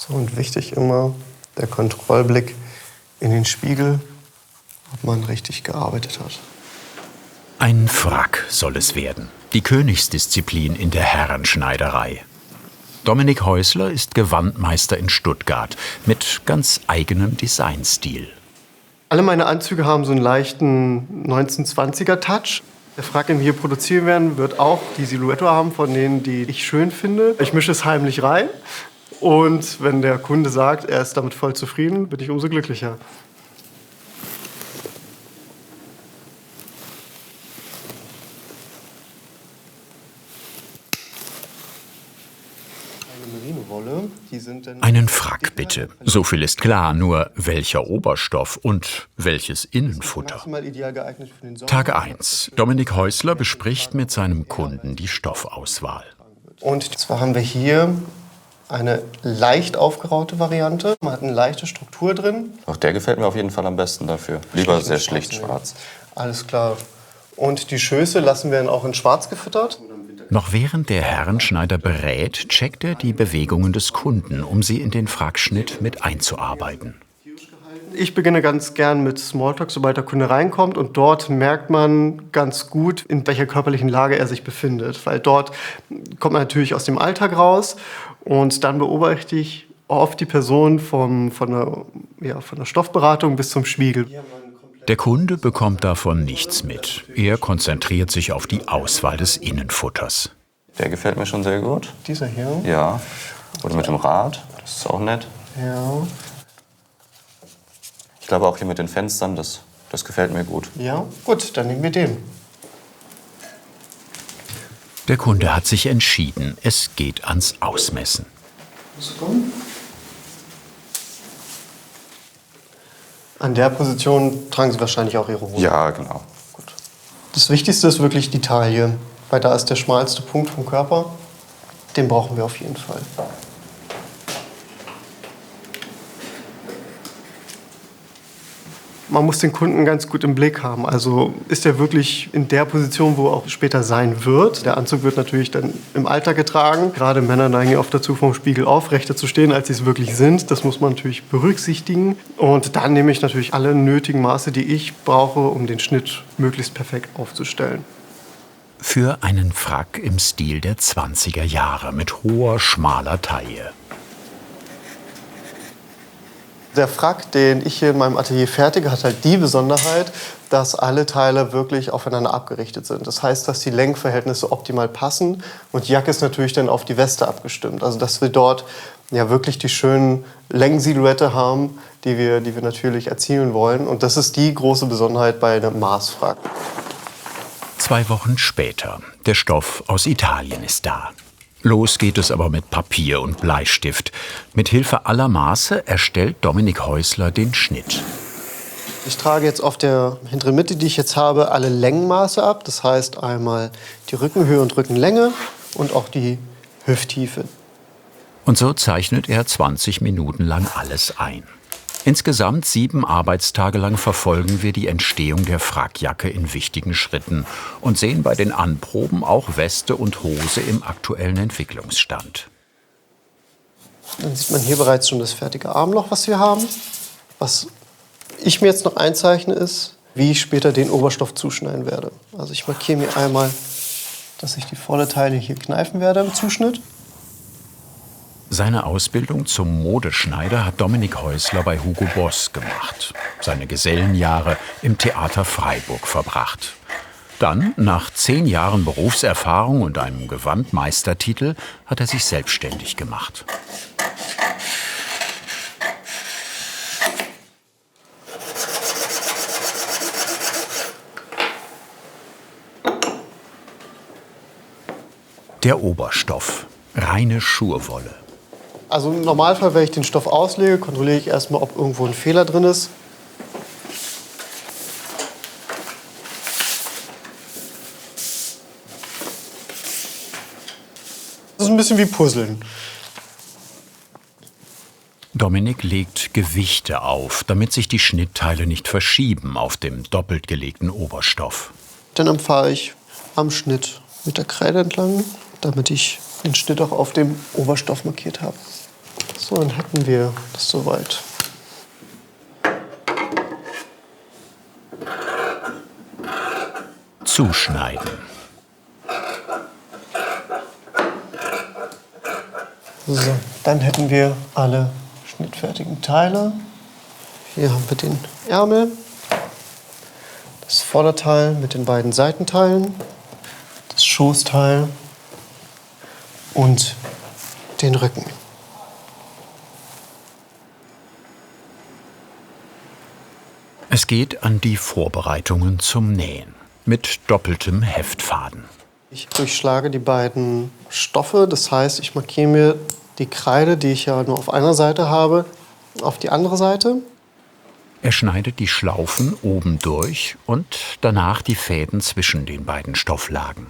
So, und wichtig immer der Kontrollblick in den Spiegel, ob man richtig gearbeitet hat. Ein Wrack soll es werden. Die Königsdisziplin in der Herrenschneiderei. Dominik Häusler ist Gewandmeister in Stuttgart mit ganz eigenem Designstil. Alle meine Anzüge haben so einen leichten 1920er-Touch. Der Frack, den wir hier produzieren werden, wird auch die Silhouette haben von denen, die ich schön finde. Ich mische es heimlich rein. Und wenn der Kunde sagt, er ist damit voll zufrieden, bin ich umso glücklicher. Einen Frack bitte. So viel ist klar, nur welcher Oberstoff und welches Innenfutter. Tag 1. Dominik Häusler bespricht mit seinem Kunden die Stoffauswahl. Und zwar haben wir hier eine leicht aufgeraute Variante. Man hat eine leichte Struktur drin. Auch der gefällt mir auf jeden Fall am besten dafür. Lieber sehr schlicht schwarz. Alles klar. Und die Schöße lassen wir dann auch in schwarz gefüttert. Noch während der Herrenschneider berät, checkt er die Bewegungen des Kunden, um sie in den Frackschnitt mit einzuarbeiten. Ich beginne ganz gern mit Smalltalk, sobald der Kunde reinkommt. Und dort merkt man ganz gut, in welcher körperlichen Lage er sich befindet. Weil dort kommt man natürlich aus dem Alltag raus. Und dann beobachte ich oft die Person von der Stoffberatung bis zum Spiegel. Der Kunde bekommt davon nichts mit. Er konzentriert sich auf die Auswahl des Innenfutters. Der gefällt mir schon sehr gut. Dieser hier? Ja. Oder mit dem Rad. Das ist auch nett. Ja. Ich glaube auch hier mit den Fenstern, das gefällt mir gut. Ja, gut, dann nehmen wir den. Der Kunde hat sich entschieden. Es geht ans Ausmessen. An der Position tragen Sie wahrscheinlich auch Ihre Hose. Ja, genau. Gut. Das Wichtigste ist wirklich die Taille, weil da ist der schmalste Punkt vom Körper. Den brauchen wir auf jeden Fall. Man muss den Kunden ganz gut im Blick haben. Also ist er wirklich in der Position, wo er auch später sein wird. Der Anzug wird natürlich dann im Alter getragen. Gerade Männer neigen oft dazu, vom Spiegel aufrechter zu stehen, als sie es wirklich sind. Das muss man natürlich berücksichtigen. Und dann nehme ich natürlich alle nötigen Maße, die ich brauche, um den Schnitt möglichst perfekt aufzustellen. Für einen Frack im Stil der 20er Jahre mit hoher, schmaler Taille. Der Frack, den ich hier in meinem Atelier fertige, hat halt die Besonderheit, dass alle Teile wirklich aufeinander abgerichtet sind. Das heißt, dass die Längenverhältnisse optimal passen und die Jacke ist natürlich dann auf die Weste abgestimmt. Also dass wir dort ja wirklich die schönen Längensilhouette haben, die wir natürlich erzielen wollen. Und das ist die große Besonderheit bei einem Maßfrack. 2 Wochen später. Der Stoff aus Italien ist da. Los geht es aber mit Papier und Bleistift. Mit Hilfe aller Maße erstellt Dominik Häusler den Schnitt. Ich trage jetzt auf der hinteren Mitte, die ich jetzt habe, alle Längenmaße ab. Das heißt einmal die Rückenhöhe und Rückenlänge und auch die Hüfttiefe. Und so zeichnet er 20 Minuten lang alles ein. Insgesamt 7 Arbeitstage lang verfolgen wir die Entstehung der Frackjacke in wichtigen Schritten und sehen bei den Anproben auch Weste und Hose im aktuellen Entwicklungsstand. Dann sieht man hier bereits schon das fertige Armloch, was wir haben. Was ich mir jetzt noch einzeichne, ist, wie ich später den Oberstoff zuschneiden werde. Also ich markiere mir einmal, dass ich die volle Teile hier kneifen werde im Zuschnitt. Seine Ausbildung zum Modeschneider hat Dominik Häusler bei Hugo Boss gemacht. Seine Gesellenjahre im Theater Freiburg verbracht. Dann, nach 10 Jahren Berufserfahrung und einem Gewandmeistertitel, hat er sich selbstständig gemacht. Der Oberstoff. Reine Schurwolle. Also im Normalfall, wenn ich den Stoff auslege, kontrolliere ich erstmal, ob irgendwo ein Fehler drin ist. Das ist ein bisschen wie Puzzeln. Dominik legt Gewichte auf, damit sich die Schnittteile nicht verschieben auf dem doppelt gelegten Oberstoff. Dann fahre ich am Schnitt mit der Kreide entlang, damit ich den Schnitt auch auf dem Oberstoff markiert habe. So. So, dann hätten wir das soweit. Zuschneiden. So, dann hätten wir alle schnittfertigen Teile. Hier haben wir den Ärmel, das Vorderteil mit den beiden Seitenteilen, das Schoßteil und den Rücken. Es geht an die Vorbereitungen zum Nähen mit doppeltem Heftfaden. Ich durchschlage die beiden Stoffe, das heißt, ich markiere mir die Kreide, die ich ja nur auf einer Seite habe, auf die andere Seite. Er schneidet die Schlaufen oben durch und danach die Fäden zwischen den beiden Stofflagen.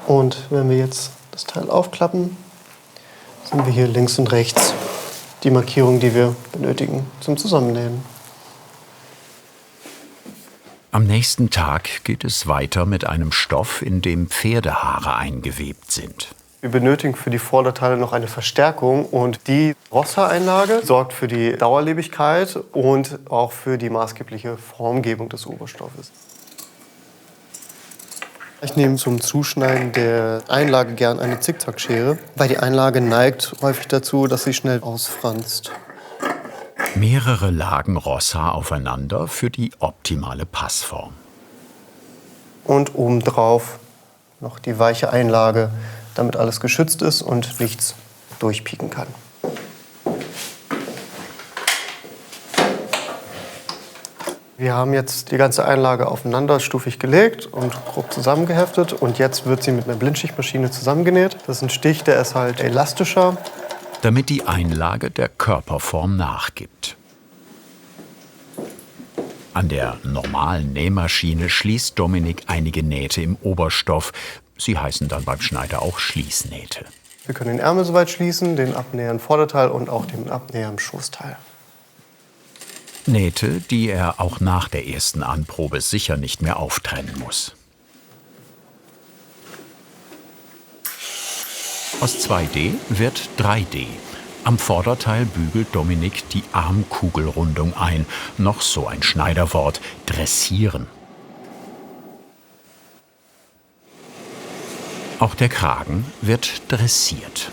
Und wenn wir jetzt das Teil aufklappen, sind wir hier links und rechts die Markierung, die wir benötigen zum Zusammennähen. Am nächsten Tag geht es weiter mit einem Stoff, in dem Pferdehaare eingewebt sind. Wir benötigen für die Vorderteile noch eine Verstärkung und die Rosshaareinlage sorgt für die Dauerlebigkeit und auch für die maßgebliche Formgebung des Oberstoffes. Ich nehme zum Zuschneiden der Einlage gern eine Zickzackschere, weil die Einlage neigt häufig dazu, dass sie schnell ausfranst. Mehrere Lagen Rosshaar aufeinander für die optimale Passform. Und obendrauf noch die weiche Einlage, damit alles geschützt ist und nichts durchpieken kann. Wir haben jetzt die ganze Einlage aufeinanderstufig gelegt und grob zusammengeheftet. Und jetzt wird sie mit einer Blindschichtmaschine zusammengenäht. Das ist ein Stich, der ist halt elastischer. Damit die Einlage der Körperform nachgibt. An der normalen Nähmaschine schließt Dominik einige Nähte im Oberstoff. Sie heißen dann beim Schneider auch Schließnähte. Wir können den Ärmel soweit schließen, den Abnäher im Vorderteil und auch den Abnäher im Schoßteil. Nähte, die er auch nach der ersten Anprobe sicher nicht mehr auftrennen muss. Aus 2D wird 3D. Am Vorderteil bügelt Dominik die Armkugelrundung ein. Noch so ein Schneiderwort: dressieren. Auch der Kragen wird dressiert.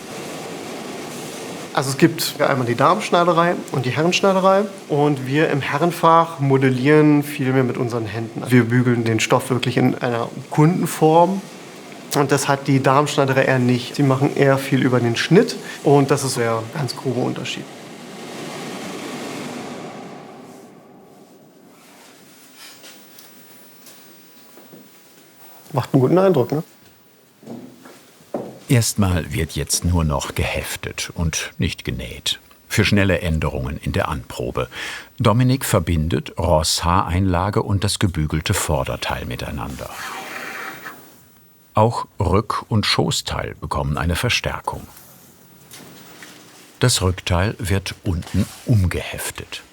Also es gibt einmal die Damenschneiderei und die Herrenschneiderei. Und wir im Herrenfach modellieren viel mehr mit unseren Händen. Wir bügeln den Stoff wirklich in einer Kundenform. Und das hat die Damenschneiderei eher nicht. Sie machen eher viel über den Schnitt. Und das ist der ganz grobe Unterschied. Macht einen guten Eindruck, ne? Erstmal wird jetzt nur noch geheftet und nicht genäht. Für schnelle Änderungen in der Anprobe. Dominik verbindet Rosshaareinlage und das gebügelte Vorderteil miteinander. Auch Rück- und Schoßteil bekommen eine Verstärkung. Das Rückteil wird unten umgeheftet.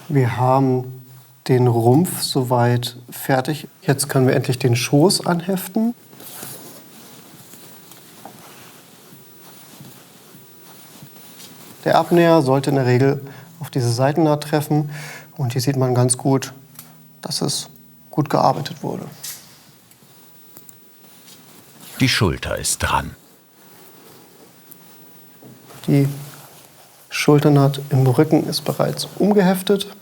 Wir haben den Rumpf soweit fertig. Jetzt können wir endlich den Schoß anheften. Der Abnäher sollte in der Regel auf diese Seitennaht treffen. Und hier sieht man ganz gut, dass es gut gearbeitet wurde. Die Schulter ist dran. Die Schulternaht im Rücken ist bereits umgeheftet.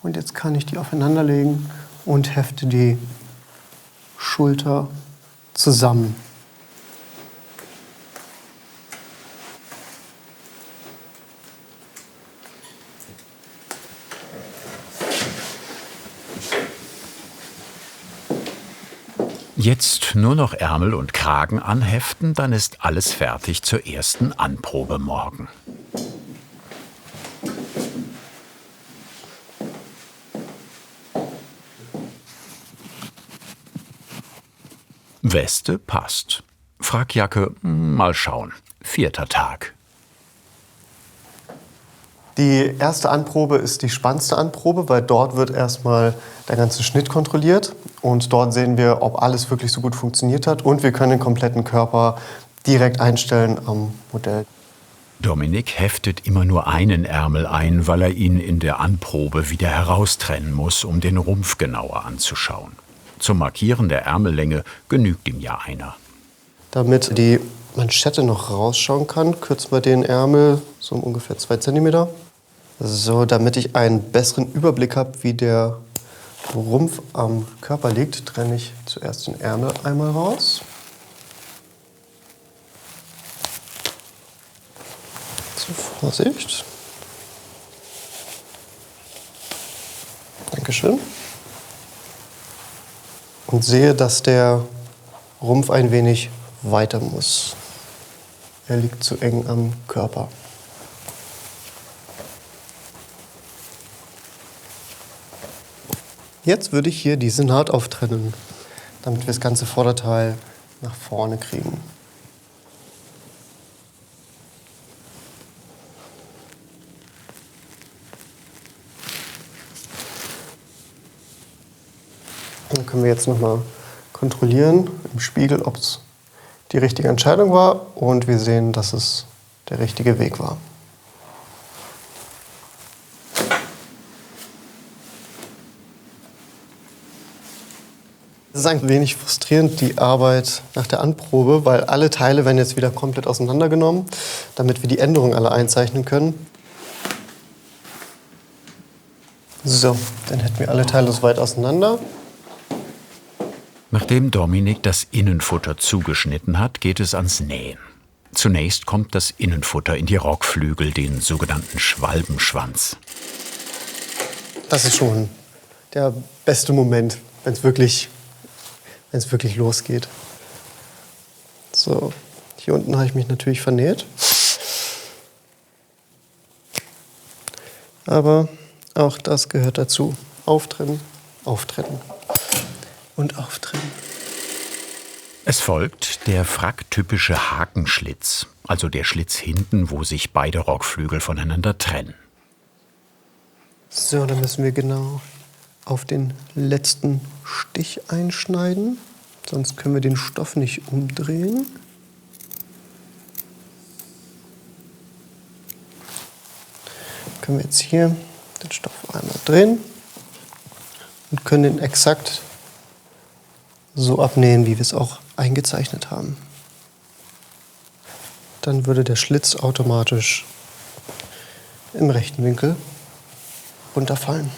Und jetzt kann ich die aufeinander legen und hefte die Schulter zusammen. Jetzt nur noch Ärmel und Kragen anheften, dann ist alles fertig zur ersten Anprobe morgen. Weste passt. Frackjacke, mal schauen. 4. Tag. Die erste Anprobe ist die spannendste Anprobe, weil dort wird erstmal der ganze Schnitt kontrolliert. Und dort sehen wir, ob alles wirklich so gut funktioniert hat. Und wir können den kompletten Körper direkt einstellen am Modell. Dominik heftet immer nur einen Ärmel ein, weil er ihn in der Anprobe wieder heraustrennen muss, um den Rumpf genauer anzuschauen. Zum Markieren der Ärmellänge genügt ihm ja einer. Damit die Manschette noch rausschauen kann, kürzen wir den Ärmel so um ungefähr 2 cm. So, damit ich einen besseren Überblick habe, wie der Rumpf am Körper liegt, trenne ich zuerst den Ärmel einmal raus. So, Vorsicht. Dankeschön. Und sehe, dass der Rumpf ein wenig weiter muss. Er liegt zu eng am Körper. Jetzt würde ich hier diese Naht auftrennen, damit wir das ganze Vorderteil nach vorne kriegen. Dann können wir jetzt nochmal kontrollieren im Spiegel, ob es die richtige Entscheidung war. Und wir sehen, dass es der richtige Weg war. Es ist ein wenig frustrierend, die Arbeit nach der Anprobe, weil alle Teile werden jetzt wieder komplett auseinandergenommen, damit wir die Änderungen alle einzeichnen können. So, dann hätten wir alle Teile so weit auseinander. Nachdem Dominik das Innenfutter zugeschnitten hat, geht es ans Nähen. Zunächst kommt das Innenfutter in die Rockflügel, den sogenannten Schwalbenschwanz. Das ist schon der beste Moment, wenn es wirklich losgeht. So, hier unten habe ich mich natürlich vernäht. Aber auch das gehört dazu. Auftrennen, auftrennen und auftrennen. Es folgt der fracktypische Hakenschlitz, also der Schlitz hinten, wo sich beide Rockflügel voneinander trennen. So, dann müssen wir genau auf den letzten Stich einschneiden. Sonst können wir den Stoff nicht umdrehen. Können wir jetzt hier den Stoff einmal drehen und können den exakt so abnähen, wie wir es auch eingezeichnet haben. Dann würde der Schlitz automatisch im rechten Winkel runterfallen.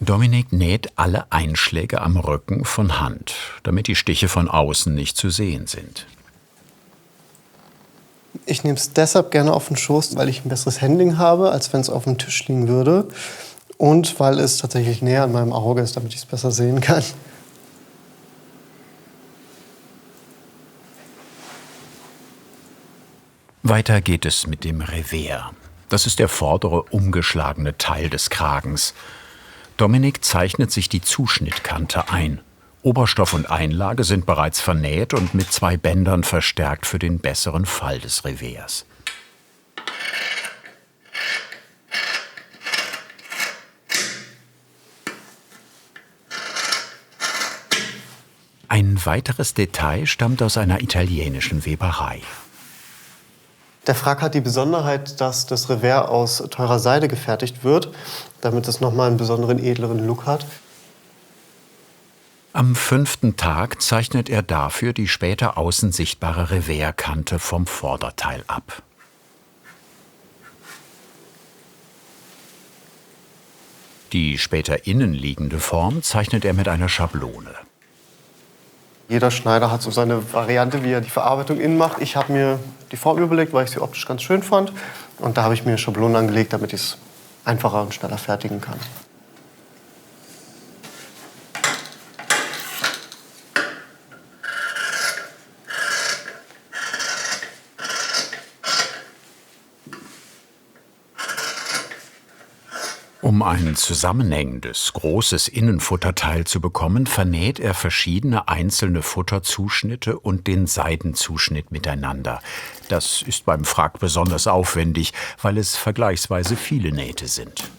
Dominik näht alle Einschläge am Rücken von Hand, damit die Stiche von außen nicht zu sehen sind. Ich nehme es deshalb gerne auf den Schoß, weil ich ein besseres Handling habe, als wenn es auf dem Tisch liegen würde. Und weil es tatsächlich näher an meinem Auge ist, damit ich es besser sehen kann. Weiter geht es mit dem Revers. Das ist der vordere umgeschlagene Teil des Kragens. Dominik zeichnet sich die Zuschnittkante ein. Oberstoff und Einlage sind bereits vernäht und mit 2 Bändern verstärkt für den besseren Fall des Revers. Ein weiteres Detail stammt aus einer italienischen Weberei. Der Frack hat die Besonderheit, dass das Revers aus teurer Seide gefertigt wird, damit es nochmal einen besonderen, edleren Look hat. Am 5. Tag zeichnet er dafür die später außen sichtbare Reverskante vom Vorderteil ab. Die später innen liegende Form zeichnet er mit einer Schablone. Jeder Schneider hat so seine Variante, wie er die Verarbeitung innen macht. Ich habe mir die Form überlegt, weil ich sie optisch ganz schön fand. Und da habe ich mir Schablonen angelegt, damit ich es einfacher und schneller fertigen kann. Um ein zusammenhängendes, großes Innenfutterteil zu bekommen, vernäht er verschiedene einzelne Futterzuschnitte und den Seidenzuschnitt miteinander. Das ist beim Frack besonders aufwendig, weil es vergleichsweise viele Nähte sind.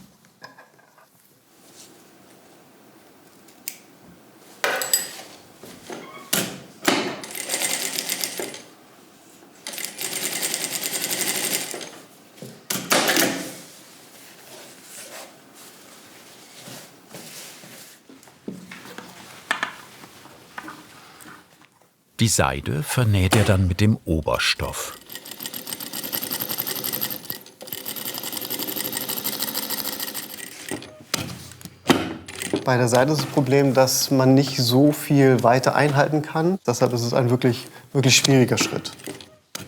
Die Seide vernäht er dann mit dem Oberstoff. Bei der Seide ist das Problem, dass man nicht so viel Weite einhalten kann. Deshalb ist es ein wirklich schwieriger Schritt.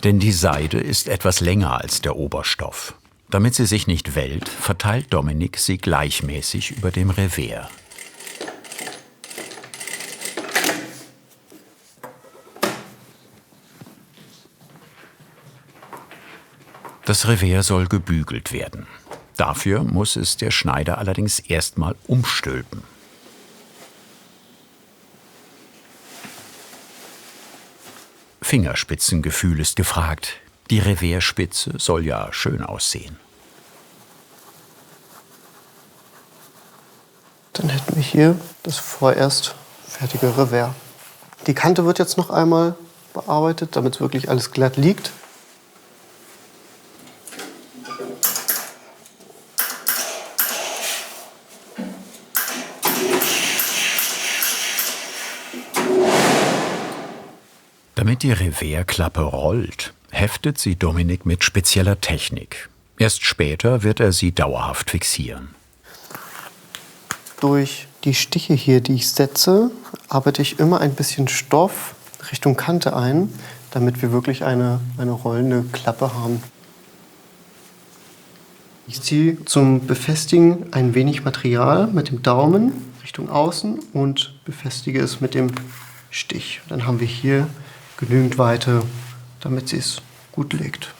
Denn die Seide ist etwas länger als der Oberstoff. Damit sie sich nicht wellt, verteilt Dominik sie gleichmäßig über dem Revers. Das Revers soll gebügelt werden. Dafür muss es der Schneider allerdings erstmal umstülpen. Fingerspitzengefühl ist gefragt. Die Reversspitze soll ja schön aussehen. Dann hätten wir hier das vorerst fertige Revers. Die Kante wird jetzt noch einmal bearbeitet, damit wirklich alles glatt liegt. Damit die Reversklappe rollt, heftet sie Dominik mit spezieller Technik. Erst später wird er sie dauerhaft fixieren. Durch die Stiche hier, die ich setze, arbeite ich immer ein bisschen Stoff Richtung Kante ein, damit wir wirklich eine rollende Klappe haben. Ich ziehe zum Befestigen ein wenig Material mit dem Daumen Richtung außen und befestige es mit dem Stich. Dann haben wir hier genügend Weite, damit sie es gut legt.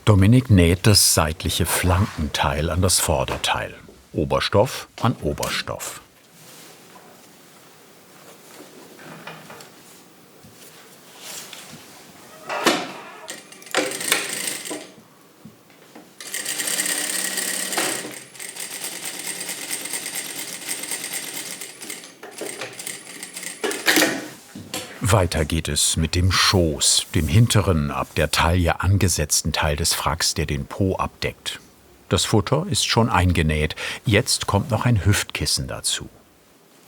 Dominik näht das seitliche Flankenteil an das Vorderteil. Oberstoff an Oberstoff. Weiter geht es mit dem Schoß, dem hinteren, ab der Taille angesetzten Teil des Fracks, der den Po abdeckt. Das Futter ist schon eingenäht. Jetzt kommt noch ein Hüftkissen dazu.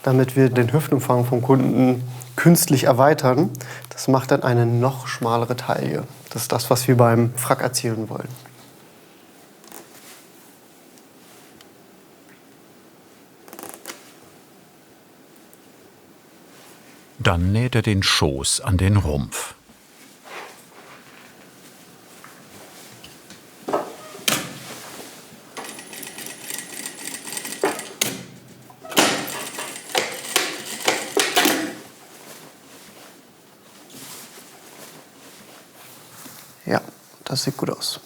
Damit wir den Hüftumfang vom Kunden künstlich erweitern, das macht dann eine noch schmalere Taille. Das ist das, was wir beim Frack erzielen wollen. Dann näht er den Schoß an den Rumpf. Ja, das sieht gut aus.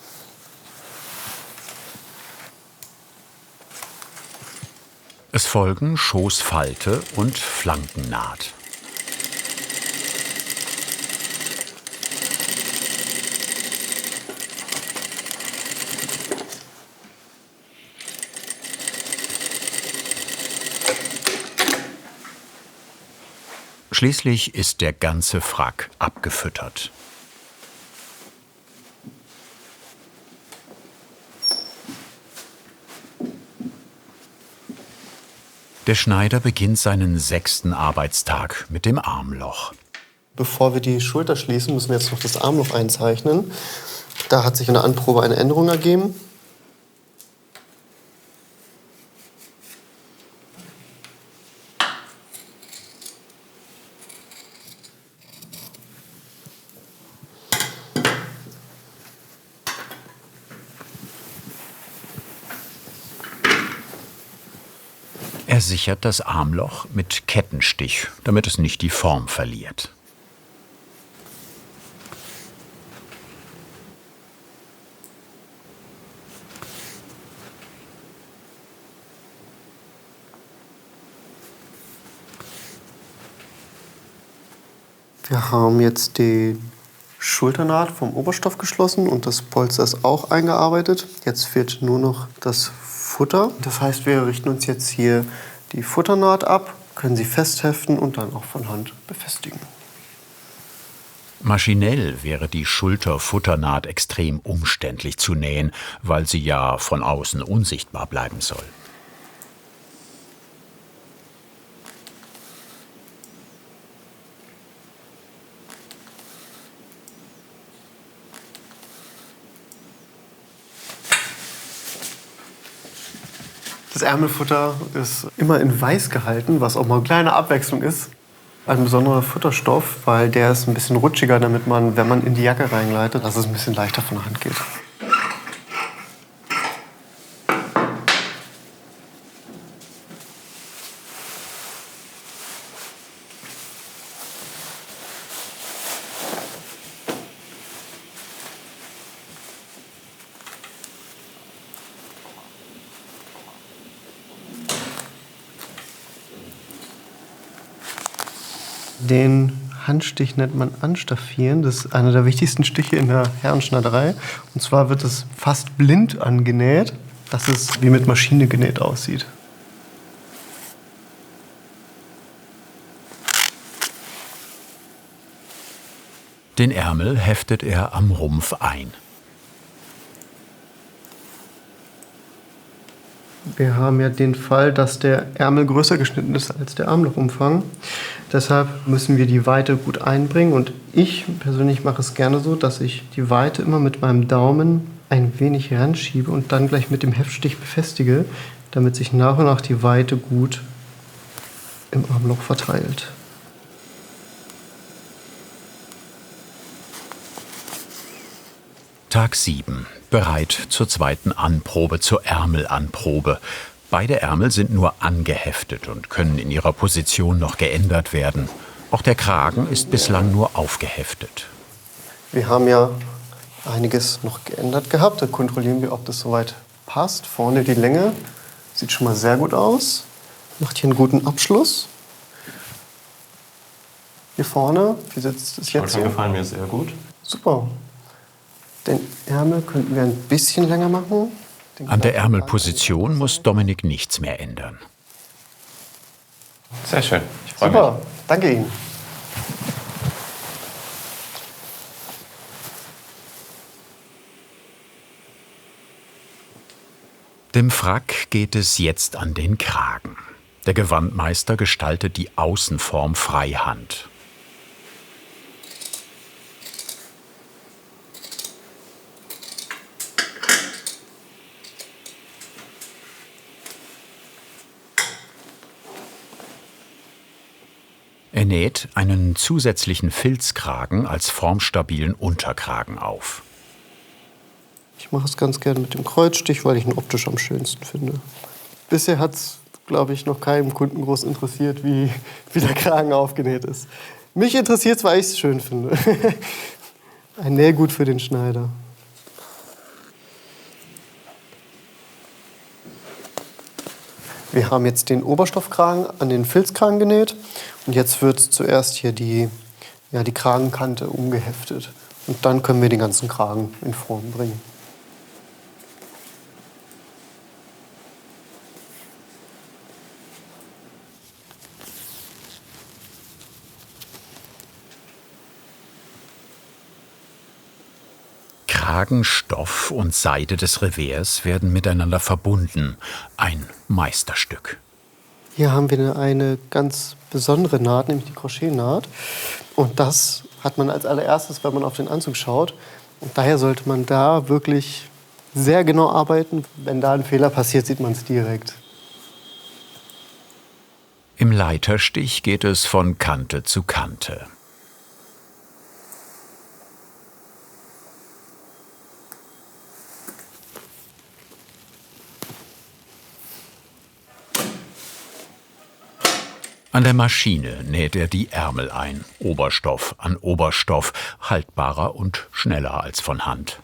Es folgen Schoßfalte und Flankennaht. Schließlich ist der ganze Frack abgefüttert. Der Schneider beginnt seinen 6. Arbeitstag mit dem Armloch. Bevor wir die Schulter schließen, müssen wir jetzt noch das Armloch einzeichnen. Da hat sich in der Anprobe eine Änderung ergeben. Er sichert das Armloch mit Kettenstich, damit es nicht die Form verliert. Wir haben jetzt die Schulternaht vom Oberstoff geschlossen und das Polster ist auch eingearbeitet. Jetzt fehlt nur noch das Futter. Das heißt, wir richten uns jetzt hier die Futternaht ab, können sie festheften und dann auch von Hand befestigen. Maschinell wäre die Schulterfutternaht extrem umständlich zu nähen, weil sie ja von außen unsichtbar bleiben soll. Das Ärmelfutter ist immer in weiß gehalten, was auch mal eine kleine Abwechslung ist. Ein besonderer Futterstoff, weil der ist ein bisschen rutschiger, damit man, wenn man in die Jacke reingleitet, dass es ein bisschen leichter von der Hand geht. Den Handstich nennt man Anstaffieren. Das ist einer der wichtigsten Stiche in der Herrenschneiderei. Und zwar wird es fast blind angenäht, dass es wie mit Maschine genäht aussieht. Den Ärmel heftet er am Rumpf ein. Wir haben ja den Fall, dass der Ärmel größer geschnitten ist als der Armlochumfang. Deshalb müssen wir die Weite gut einbringen. Und ich persönlich mache es gerne so, dass ich die Weite immer mit meinem Daumen ein wenig heranschiebe und dann gleich mit dem Heftstich befestige, damit sich nach und nach die Weite gut im Armloch verteilt. Tag 7. Bereit zur zweiten Anprobe, zur Ärmelanprobe. Beide Ärmel sind nur angeheftet und können in ihrer Position noch geändert werden. Auch der Kragen ist bislang nur aufgeheftet. Wir haben ja einiges noch geändert gehabt. Da kontrollieren wir, ob das soweit passt. Vorne die Länge sieht schon mal sehr gut aus. Macht hier einen guten Abschluss. Hier vorne, wie sitzt es jetzt so? Gefallen mir sehr gut. Super. Den Ärmel könnten wir ein bisschen länger machen. An der Ärmelposition muss Dominik nichts mehr ändern. Sehr schön. Ich freue mich. Super, danke Ihnen. Dem Frack geht es jetzt an den Kragen. Der Gewandmeister gestaltet die Außenform freihand. Er näht einen zusätzlichen Filzkragen als formstabilen Unterkragen auf. Ich mache es ganz gerne mit dem Kreuzstich, weil ich ihn optisch am schönsten finde. Bisher hat es, glaube ich, noch keinem Kunden groß interessiert, wie der Kragen aufgenäht ist. Mich interessiert es, weil ich es schön finde. Ein Nähgut für den Schneider. Wir haben jetzt den Oberstoffkragen an den Filzkragen genäht und jetzt wird zuerst hier die Kragenkante umgeheftet. Und dann können wir den ganzen Kragen in Form bringen. Kragenstoff und Seide des Revers werden miteinander verbunden. Ein Meisterstück. Hier haben wir eine ganz besondere Naht, nämlich die Crochetnaht. Und das hat man als allererstes, wenn man auf den Anzug schaut. Und daher sollte man da wirklich sehr genau arbeiten. Wenn da ein Fehler passiert, sieht man es direkt. Im Leiterstich geht es von Kante zu Kante. An der Maschine näht er die Ärmel ein, Oberstoff an Oberstoff, haltbarer und schneller als von Hand.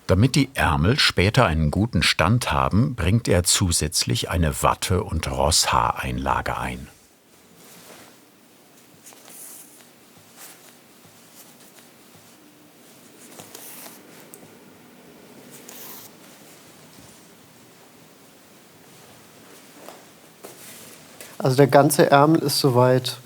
Damit die Ärmel später einen guten Stand haben, bringt er zusätzlich eine Watte- und Rosshaareinlage ein. Also der ganze Ärmel ist soweit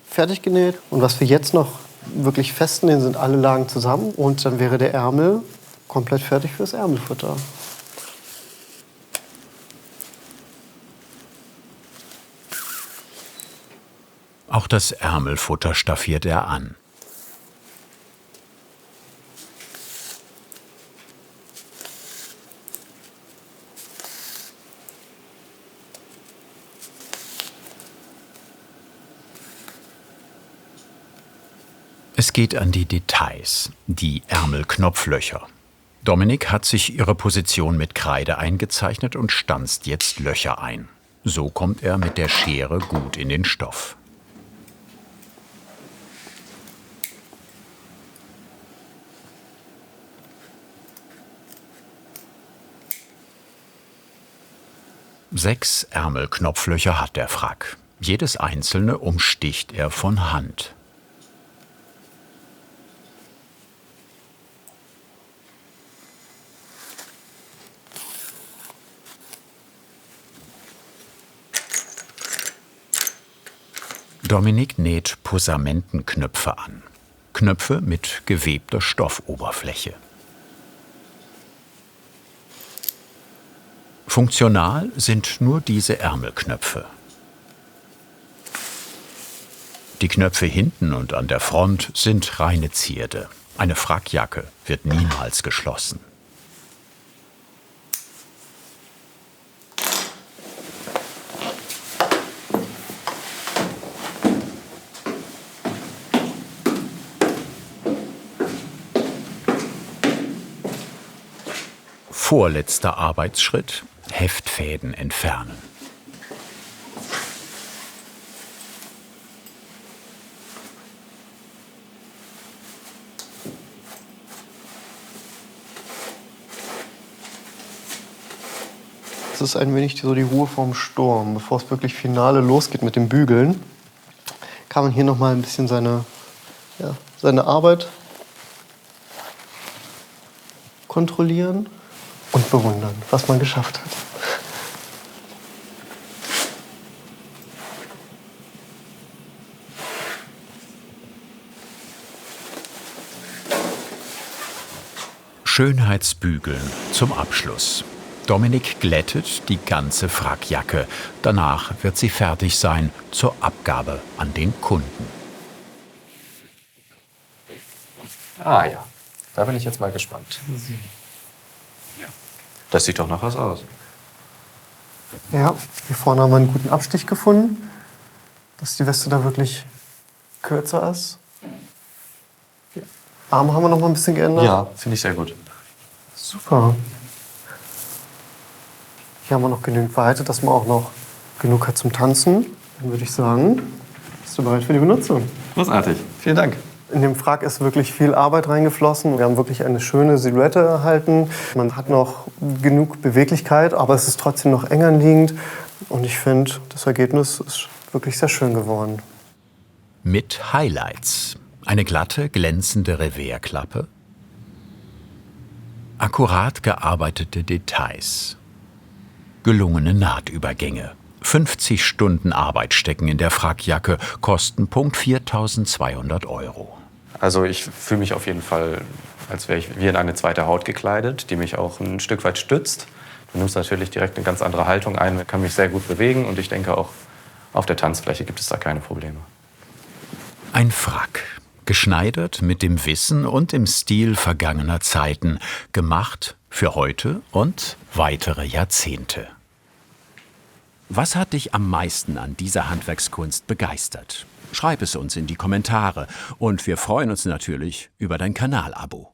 fertig genäht. Und was wir jetzt noch wirklich festnähen, sind alle Lagen zusammen. Und dann wäre der Ärmel komplett fertig fürs Ärmelfutter. Auch das Ärmelfutter staffiert er an. Es geht an die Details, die Ärmelknopflöcher. Dominik hat sich ihre Position mit Kreide eingezeichnet und stanzt jetzt Löcher ein. So kommt er mit der Schere gut in den Stoff. Sechs Ärmelknopflöcher hat der Frack. Jedes einzelne umsticht er von Hand. Dominik näht Posamentenknöpfe an. Knöpfe mit gewebter Stoffoberfläche. Funktional sind nur diese Ärmelknöpfe. Die Knöpfe hinten und an der Front sind reine Zierde. Eine Frackjacke wird niemals geschlossen. Vorletzter Arbeitsschritt: Heftfäden entfernen. Es ist ein wenig so die Ruhe vorm Sturm. Bevor es wirklich finale losgeht mit dem Bügeln, kann man hier noch mal ein bisschen seine Arbeit kontrollieren und bewundern, was man geschafft hat. Schönheitsbügeln zum Abschluss. Dominik glättet die ganze Frackjacke. Danach wird sie fertig sein zur Abgabe an den Kunden. Ah ja, da bin ich jetzt mal gespannt. Das sieht doch nach was aus. Ja, hier vorne haben wir einen guten Abstich gefunden, dass die Weste da wirklich kürzer ist. Die Arme haben wir noch mal ein bisschen geändert. Ja, finde ich sehr gut. Super. Hier haben wir noch genügend Weite, dass man auch noch genug hat zum Tanzen. Dann würde ich sagen, bist du bereit für die Benutzung? Großartig. Vielen Dank. In dem Frack ist wirklich viel Arbeit reingeflossen. Wir haben wirklich eine schöne Silhouette erhalten. Man hat noch genug Beweglichkeit, aber es ist trotzdem noch eng anliegend. Und ich finde, das Ergebnis ist wirklich sehr schön geworden. Mit Highlights. Eine glatte, glänzende Revers-Klappe. Akkurat gearbeitete Details. Gelungene Nahtübergänge. 50 Stunden Arbeit stecken in der Frackjacke, Kostenpunkt 4.200 €. Also ich fühle mich auf jeden Fall, als wäre ich wie in eine zweite Haut gekleidet, die mich auch ein Stück weit stützt. Du nimmst natürlich direkt eine ganz andere Haltung ein, kann mich sehr gut bewegen und ich denke auch auf der Tanzfläche gibt es da keine Probleme. Ein Frack, geschneidert mit dem Wissen und im Stil vergangener Zeiten, gemacht für heute und weitere Jahrzehnte. Was hat dich am meisten an dieser Handwerkskunst begeistert? Schreib es uns in die Kommentare und wir freuen uns natürlich über dein Kanalabo.